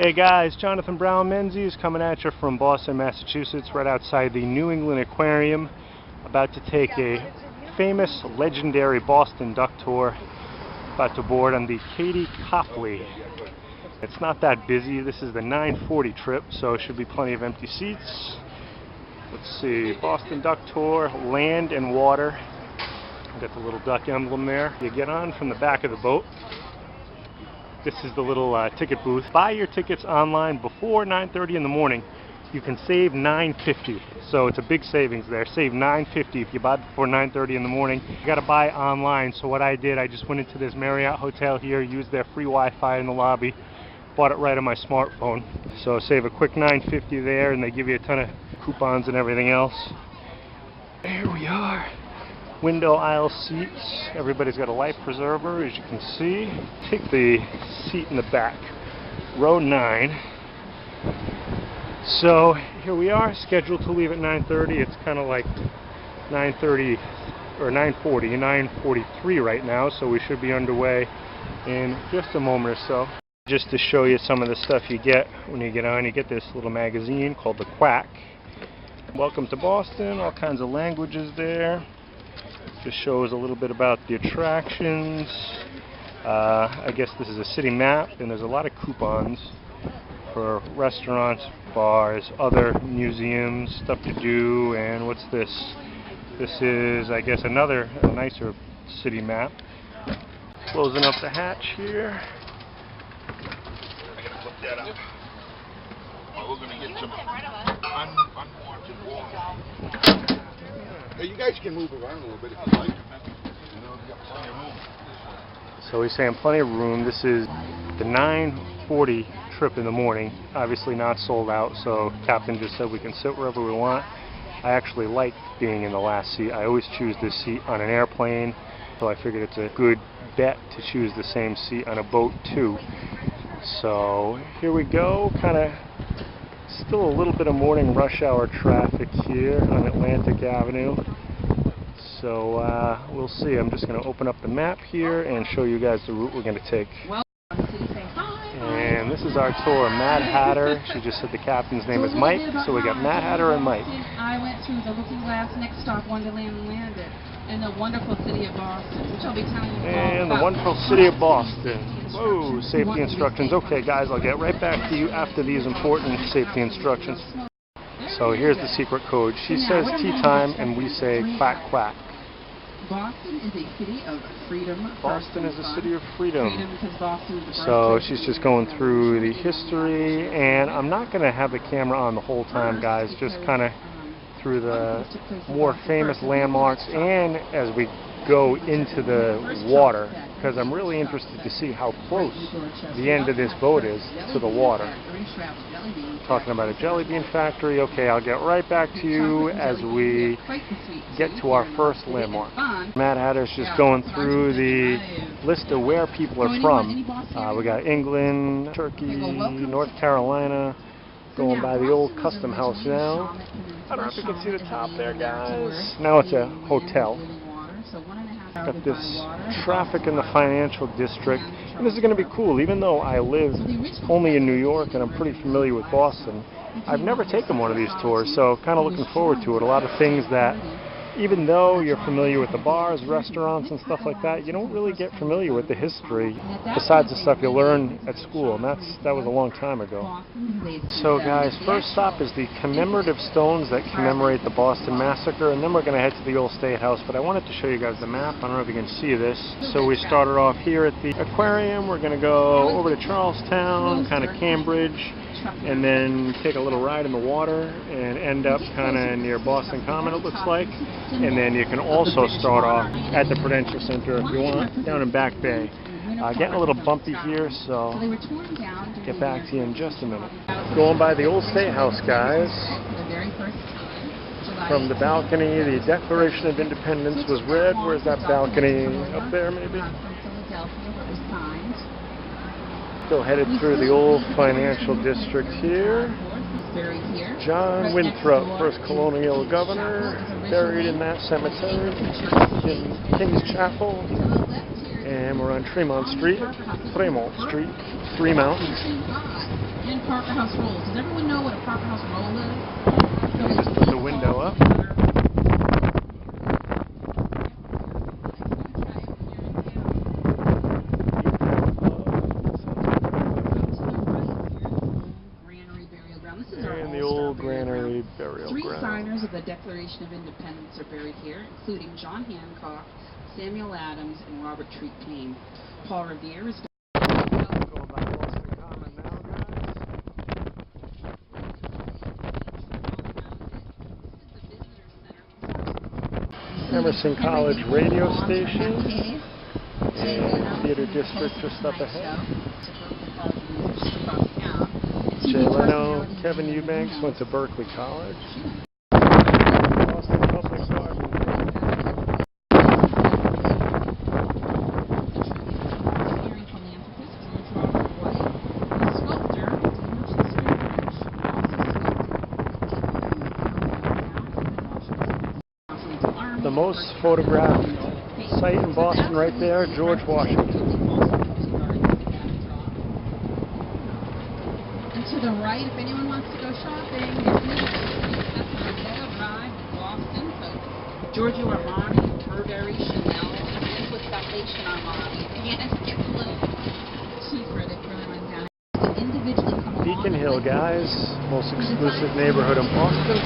Hey guys, Jonathan Brown Menzies coming at you from Boston, Massachusetts, right outside the New England Aquarium. About to take a famous, legendary Boston duck tour. About to board on the Katie Copley. It's not that busy. This is the 9:40 trip, so should be plenty of empty seats. Let's see, Boston duck tour, land and water. Got the little duck emblem there. You get on from the back of the boat. This is the little ticket booth. Buy your tickets online before 9:30 in the morning. You can save $9.50. So it's a big savings there. Save $9.50 if you buy before 9:30 in the morning. You got to buy online. So what I did, I just went into this Marriott hotel here, used their free Wi-Fi in the lobby, bought it right on my smartphone. So save a quick $9.50 there, and they give you a ton of coupons and everything else. Here we are. Window aisle seats. Everybody's got a life preserver, as you can see. Take the seat in the back, row 9. So here we are, scheduled to leave at 9:30. It's kind of like 9:30 or 9:40, 9:43 right now, so we should be underway in just a moment or so. Just to show you some of the stuff you get when you get on, you get this little magazine called the Quack. Welcome to Boston, all kinds of languages there. Just shows a little bit about the attractions. I guess this is a city map, and there's a lot of coupons for restaurants, bars, other museums, stuff to do. And what's this? This is, I guess, another nicer city map. Closing up the hatch here. I gotta flip that up. We're gonna get some unwanted water. You guys can move around a little bit if you like. You know, we've got plenty of room. So he's saying plenty of room. This is the 9:40 trip in the morning. Obviously not sold out, so captain just said we can sit wherever we want. I actually like being in the last seat. I always choose this seat on an airplane, so I figured it's a good bet to choose the same seat on a boat too. So here we go, kind of still a little bit of morning rush hour traffic here on Atlantic Avenue. So we'll see. I'm just going to open up the map here and show you guys the route we're going to take. And this is our tour, Mad Hatter. She just said the captain's name is Mike, so we got Mad Hatter and Mike. I went through the Looking Glass, next stop Wonderland, and landed in the wonderful city of Boston, which I'll be telling you all And about. the wonderful city of Boston. Whoa, safety instructions. Okay, guys, I'll get right back to you after these important safety instructions. So here's the secret code. She says tea time, and we say quack quack. Boston is a city of freedom. Boston is a city of freedom. Because Boston is the So she's just going through the history, and I'm not going to have the camera on the whole time, guys, just kind of through the more famous landmarks and as we go into the water, because I'm really interested to see how close the end of this boat is to the water. Talking about a jelly bean factory. Okay, I'll get right back to you as we get to our first landmark. Mad Hatter's just going through the list of where people are from. We got England, Turkey, North Carolina. Going by the old custom house now. I don't know if you can see the top there, guys. Now it's a hotel. Got this traffic in the financial district. And this is going to be cool. Even though I live only in New York and I'm pretty familiar with Boston, I've never taken one of these tours, so kind of looking forward to it. A lot of things that, even though you're familiar with the bars, restaurants, and stuff like that, you don't really get familiar with the history besides the stuff you learn at school, and that was a long time ago. So guys, first stop is the Commemorative Stones that commemorate the Boston Massacre, and then we're going to head to the old Statehouse, but I wanted to show you guys the map. I don't know if you can see this. So we started off here at the aquarium. We're going to go over to Charlestown, kind of Cambridge, and then take a little ride in the water and end up kind of near Boston Common, it looks like. And then you can also start off at the Prudential Center if you want, down in Back Bay. Getting a little bumpy here, so get back to you in just a minute. Going by the old Statehouse, guys. From the balcony, the Declaration of Independence was read. Where's that balcony? Up there, maybe? Still headed through the old financial district here. John Winthrop, first colonial governor, buried in that cemetery in King's Chapel. And we're on Tremont Street, Fremont. Parker House rolls. Does everyone know what a Parker House roll is? So You just put the window up. And the old granary burial Three ground. signers of the Declaration of Independence are buried here, including John Hancock, Samuel Adams, and Robert Treat Paine. Paul Revere is Going by Boston Common now, guys. Emerson College radio station and theater district just up ahead. Jay Leno, Kevin Eubanks went to Berkeley College. Boston Public Garden. The most photographed site in Boston right there, George Washington. To the right, if anyone wants to go shopping, that's Rodeo Drive in Boston. So Giorgio Armani, Burberry, Chanel, and with Salvation Armani. Again, it gets a little cheaper to run down. Individually come Beacon Hill, guys, most exclusive neighborhood in Boston.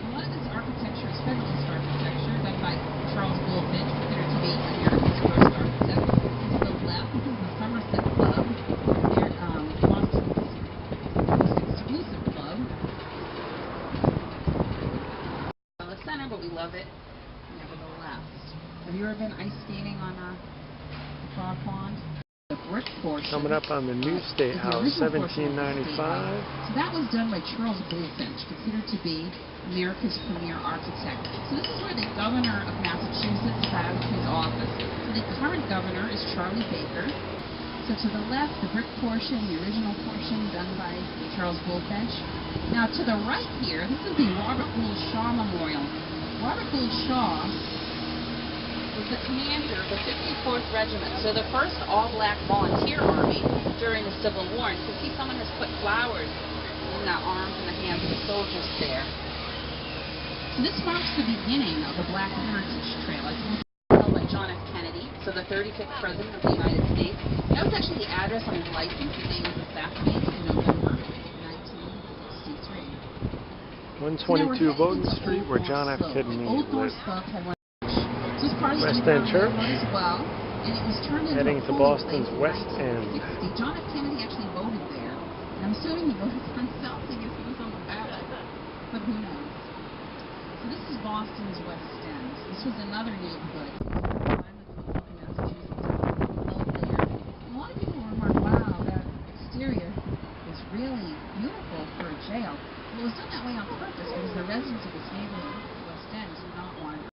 A lot of this architecture is Federalist architecture done by Charles Bulfinch, considered to be America's first architect. This is the Somerset Club. They're Boston's most exclusive club. The center, but we love it nevertheless. Have you ever been ice skating on a frog pond? The brick portion. Coming up on the new Statehouse, 1795. So that was done by Charles Bulfinch, considered to be America's premier architect. So this is where the governor of Massachusetts has his office. So the current governor is Charlie Baker. So to the left, the brick portion, the original portion done by Charles Bulfinch. Now to the right here, this is the Robert Gould Shaw Memorial. Robert Gould Shaw was the commander of the 54th Regiment, so the first all-black volunteer army during the Civil War. And you can see someone has put flowers in the arms and the hands of the soldiers there. So this marks the beginning of the Black Heritage Trail. It's held by John F. Kennedy, so the 35th President of the United States. That was actually the address on his license. His name was assassinated in November 1963. 122 Bowdoin Street, where John F. Kennedy Old North lived. Slope had one. So this part is West End Church. as well, and it was turned into Heading a to polling Boston's place West in End. 1960. John F. Kennedy actually voted there, and I'm assuming he voted for himself because he was on the ballot, but who knows. So this is Boston's West End. This was another neighborhood. A lot of people remark, wow, that exterior is really beautiful for a jail. Well, it was done that way on purpose because the residents of this neighborhood, West End, did not want to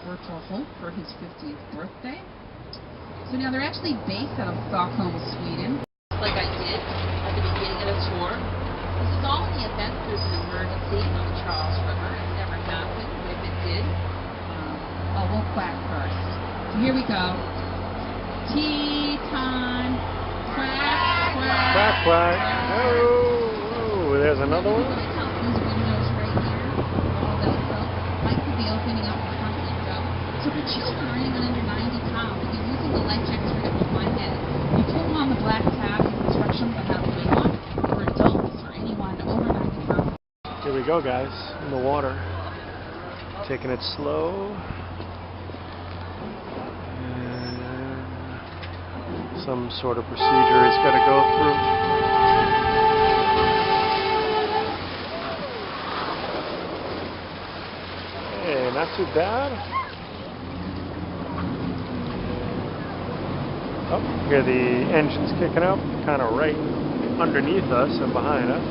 Virtual Hult for his 50th birthday. So now they're actually based out of Stockholm, Sweden, like I did at the beginning of the tour. This is all in the event there's an emergency on the Charles River. It never happened, but if it did, we'll quack first. So here we go. Tea time. Quack, quack. Quack, quack. Oh, there's another one. These windows right here, all Velcro, might could be opening up the front window. So for children or anyone under 90 pounds, if you're using the life jackets for up my head, you pull on the black tab with instructions on how to put it on. For adults or anyone over 90 pounds. Here we go, guys, in the water. Taking it slow. And some sort of procedure he's got to go through. Hey, not too bad. Oh, hear the engines kicking up, kind of right underneath us and behind us.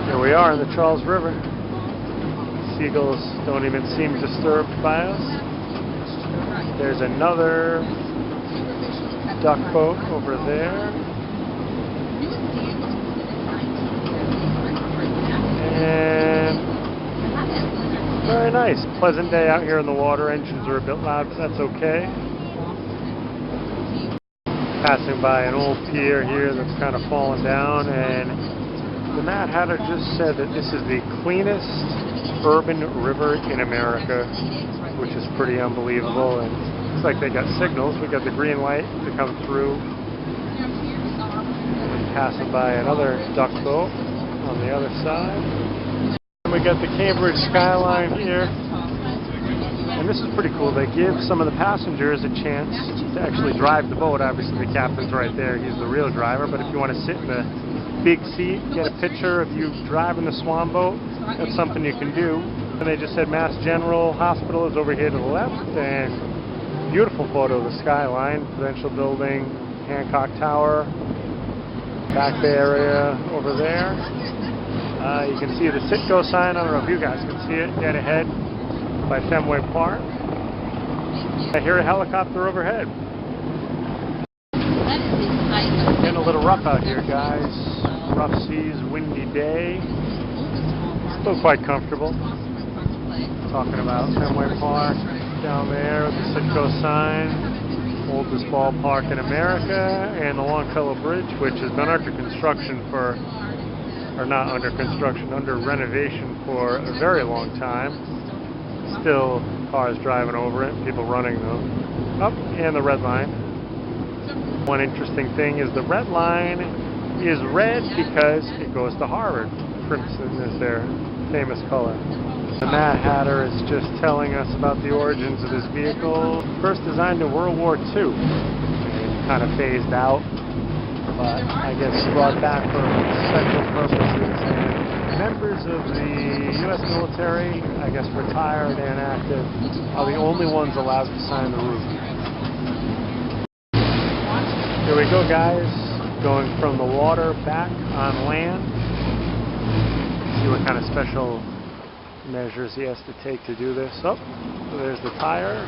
Here we are in the Charles River. Seagulls don't even seem disturbed by us. Right. There's another duck boat over there. And very nice. Pleasant day out here in the water. Engines are a bit loud, but that's okay. Passing by an old pier here that's kind of fallen down, and the Mad Hatter just said that this is the cleanest urban river in America, which is pretty unbelievable. And looks like they got signals. We got the green light to come through. Passing by another duck boat on the other side. And we got the Cambridge skyline here. And this is pretty cool. They give some of the passengers a chance to actually drive the boat. Obviously the captain's right there. He's the real driver. But if you want to sit in the big seat, get a picture of you driving the swan boat, that's something you can do. And they just said Mass General Hospital is over here to the left. And beautiful photo of the skyline. Prudential Building, Hancock Tower, back bay area over there. You can see the Citgo sign. I don't know if you guys can see it dead ahead by Fenway Park. I hear a helicopter overhead. Getting a little rough out here, guys. Rough seas, windy day. Still quite comfortable. Talking about Fenway Park down there with the Citgo sign. Oldest ballpark in America, and the Longfellow Bridge, which has been under construction for, or not under construction, under renovation for a very long time. Still cars driving over it, people running them. Up, and the red line. One interesting thing is the red line is red because it goes to Harvard. Crimson is their famous color. The Mad Hatter is just telling us about the origins of this vehicle. First designed in World War II and kind of phased out, but I guess brought back for special purposes. And members of the U.S. military, I guess retired and active, are the only ones allowed to sign the roof. Here we go, guys, going from the water back on land. See what kind of special measures he has to take to do this. Oh, there's the tire.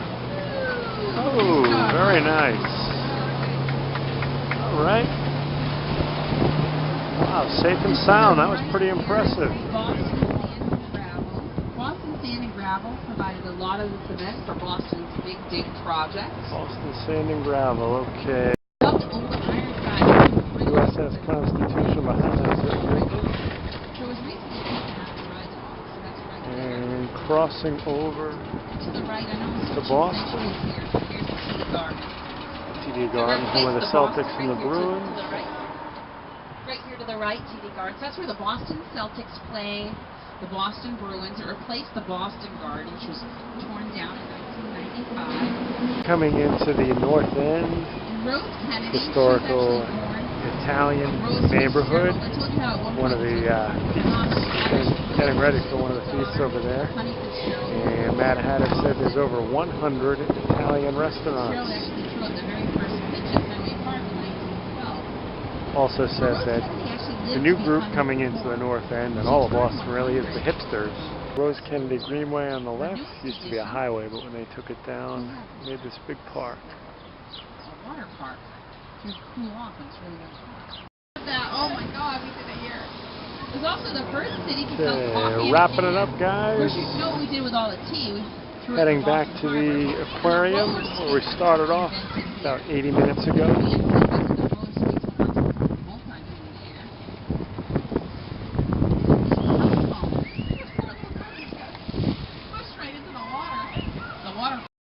Oh, very nice. All right. Wow, safe and sound. That was pretty impressive. Boston Sand and Gravel provided a lot of the cement for Boston's Big Dig project. Boston Sand and Gravel, okay. USS Constitution behind us. And crossing over to the right, I know to Boston. Here's the TD Garden, home of the Celtics and the Bruins. Right here to the right, TD Garden. So that's where the Boston Celtics play the Boston Bruins. It replaced the Boston Garden, which was torn down in 1995. Coming into the North End, historical Italian neighborhood. One of the getting ready for one of the feasts over there. And Mad Hatter said there's over 100 Italian restaurants. Also says that the new group coming into the North End and all of Boston really is the hipsters. Rose Kennedy Greenway on the left used to be a highway, but when they took it down, made this big park. A water park. You cool off and it's really good. Oh my God, we did it here. It was also the first city to sell coffee. Wrapping it up, guys. Of course, you know what we did with all the tea. Heading back to the aquarium where we started off about 80 minutes ago.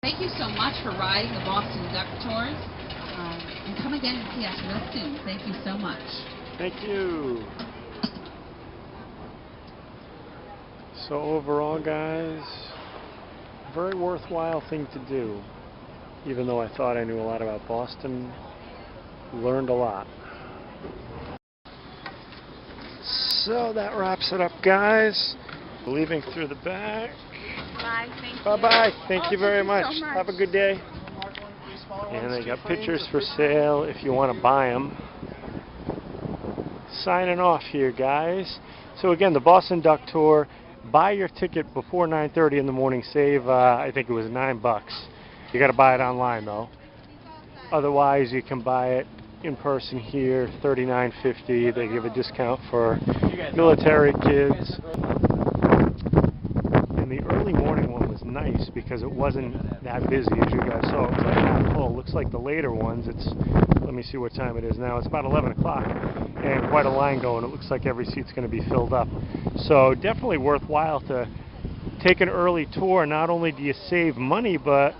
Thank you so much for riding the Boston Duck Tours. And come again and see us real soon. Thank you so much. Thank you. So overall, guys, very worthwhile thing to do. Even though I thought I knew a lot about Boston, learned a lot. So that wraps it up, guys. Leaving through the back. Bye, thank you. Bye-bye. Thank you very So much. much. Have a good day. And they got pictures for sale if you want to buy them. Signing off here, guys. So again, the Boston Duck Tour. Buy your ticket before 9:30 in the morning. Save, I think it was $9. You got to buy it online though. Otherwise, you can buy it in person here, $39.50. They give a discount for military kids. And the early morning one was nice because it wasn't that busy as you guys saw. It was like half full. Looks like the later ones, let me see what time it is now. It's about 11 o'clock and quite a line going. It looks like every seat's going to be filled up. So definitely worthwhile to take an early tour. Not only do you save money, but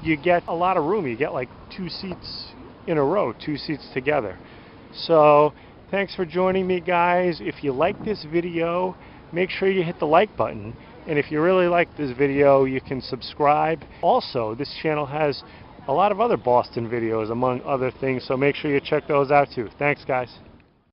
you get a lot of room. You get like 2 seats in a row, 2 seats together. So thanks for joining me, guys. If you like this video, make sure you hit the like button. And if you really like this video, you can subscribe. Also, this channel has a lot of other Boston videos, among other things, so make sure you check those out too. Thanks, guys.